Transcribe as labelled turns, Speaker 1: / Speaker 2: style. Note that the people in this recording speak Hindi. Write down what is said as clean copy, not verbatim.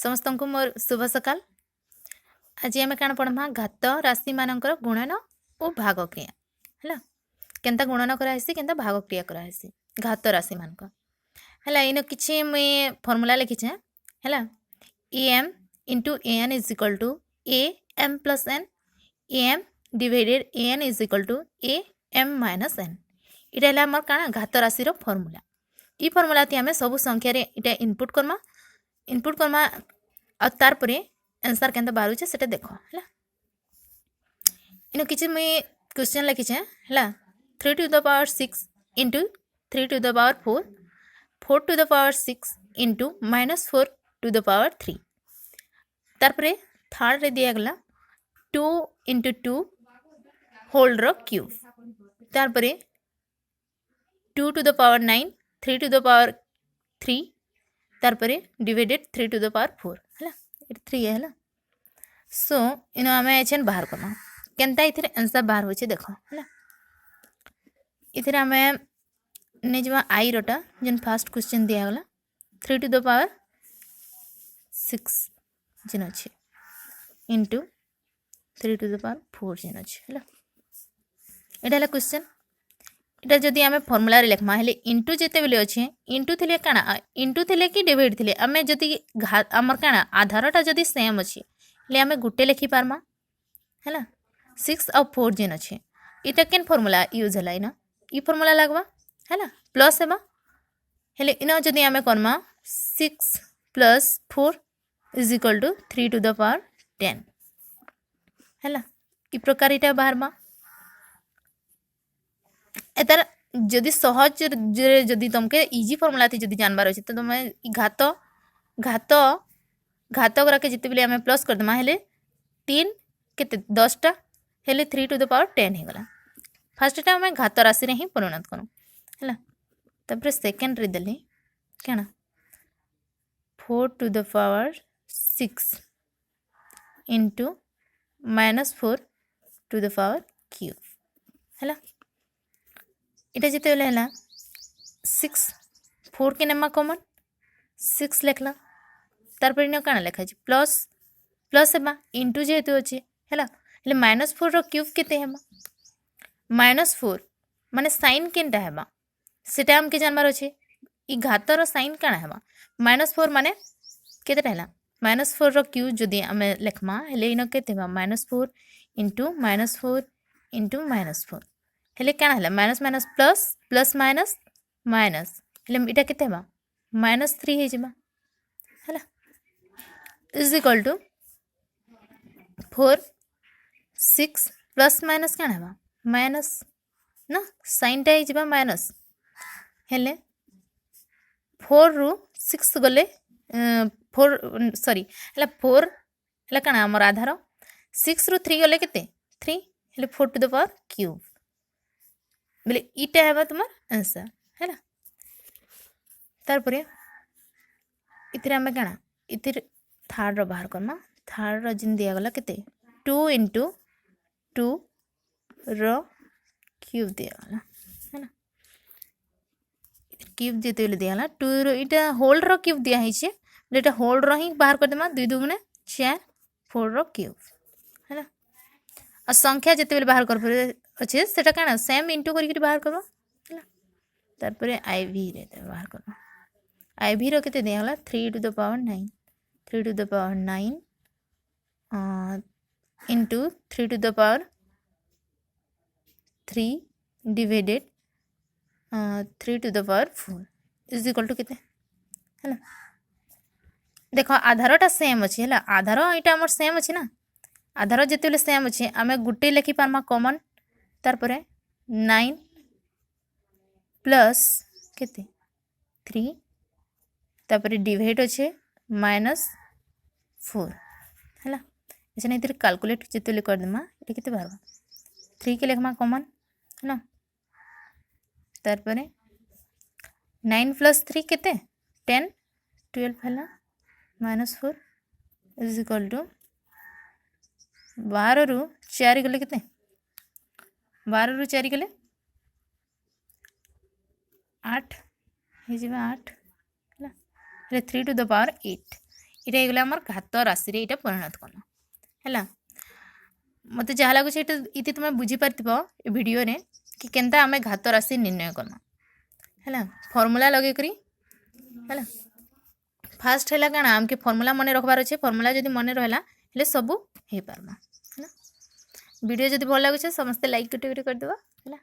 Speaker 1: समस्त को मोर शुभ सकाल। आज आम क्या पढ़मा घात राशि मानकर गुणन और भाग क्रिया है केनता गुणन करासी केनता भाग क्रिया करासी घात राशि मानक है इन कि मुझे फर्मूला लिखीचे है M into N is equal to A M plus N M divided N is equal to A M minus N इटा आमर क्या घात राशि फर्मूला। ये फर्मूला थी आम सब संख्यार इटा इनपुट करमा और तार परे आंसर के बाहर से देख है इन कि मुझे क्वेश्चन लिखीचे है 3 to the power 6 into 3 to the power 4 4 to the power 6 into -4 to the power 3 तार परे थर्ड रे दिया गला 2 इंटू 2 होल रो क्यूब तार परे 2 to the power 9 3 to the power 3 तार परे डिवाइडेड 3 to the power 4 है 3 है सो इन आम एचेन बाहर करमा केनता इथिर आंसर बाहर होचे देखो है इथिर आम नहीं जब आई रोटा जन फर्स्ट क्वेश्चन दिया गला 3 to the power 6 जन अच्छे इंटू 3 to the power 4 जन अच्छे है यहाँ क्वेश्चन इटा जदि आम फर्मूला लिखमा हेले इंटू जिते बेले अच्छे इंटू थे क्या इंटू थे कि डिवाइड थे आम जदि आमर क्या आधारटा जदि सेम अच्छे आम गोटे लिखिपारमा है 6 और 4 जेन अच्छे इटा केन फर्मूला यूज है इना ई फर्मूला लगवा है प्लस है हेले इन जदि आम करमा 6 plus 4 is equal to 3 to the power 10 है इ प्रकार इटा बाहर एतार जदि सहज जदि तुमके इजी फर्मूला थी जदि जानबार अच्छे तो तुम घात घात घात गुराके जिते बेले आम प्लस करदेमा हेले 3 के 10टा हेले 3 to the power 10 हो गला फास्टा आम घात राशि ही परिणत करूँ है तापर सेकेंड रे देली क्या 4 to the power 6 into -4 to the power cube है इटा जिते बेले है 6 4 के नेमा कॉमन 6 लिखला तार पर क्या लिखा प्लस प्लस है इंटू जेहेतु अच्छे है -4 क्यूब केते है -4 माने साइन केनटा है सेटा हमके जानबार अच्छे इ घातर साइन क्या है -4 माने केतेटा है -4 क्यूब जदि आम लिखमा हेले इन केते -4 इंटू -4 इंटू -4 हेले क्या है minus minus plus plus minus minus हेले इटा केते है -3 हो जाबा है is equal to 4 6 plus minus क्या है माइनस ना साइनटा हो माइनस हेले 4 रू 6 गले 4 सॉरी है 4 है क्या आमर आधार 6 रू 3 गले केते 3 हेले 4 to the power क्यूब बोले इटा है तुम आंसर है तार परे इतिर आम क्या इतिर थर्ड रो बाहर करना थर्ड रो जिन दिया गला केते 2 इंटू 2 रो क्यूब दिया गला है क्यूब जिते दिया गला 2 रो इटा होल रो क्यूब दिया है इटा होल रो ही बाहर कर देमा 2 2 4 4 रो क्यूब है और संख्या जिते बेले बाहर कर अच्छे सेटा क्या सेम इंटू करके बाहर करवा है तार परे आई भी रे बाहर करवा आई भी रो केते दिया गला 3 to the power 9 3 to the power 9 into 3 to the power 3 divided 3 to the power 4 is equal to केते है देख आधारटा सेम अच्छे है आधार यहाँ आम सेम अच्छे ना आधार जिते सेम अच्छे आम गोटे लिखिपारमा कॉमन तार परे 9 प्लस केते 3 तापर डिवाइड अच्छे -4 है अच्छा इधर कैलकुलेट जिते करदेमा ये केते बाहर 3 के लिखमा कॉमन है ना तार परे 9 प्लस 3 केते 10 12 है -4 इज इक्वल टू 12 रू 4 गले केते 12 रू 4 गले 8 हो 8 3 to the power 8 इटा हो गला आमर घात राशि रे इटा परिणत करना है मत जहाँ लगुच ये तुम बुझीपार वीडियो रे कि केनता आम घात राशि निर्णय करना है फर्मूला लगे करी है फास्ट है क्या आमके फर्मूला मन रखबार अच्छे फर्मूला जब मन रहा है सबू हो पार्मा है वीडियो जब भल लगुचे समस्ते लाइक कर देवा है।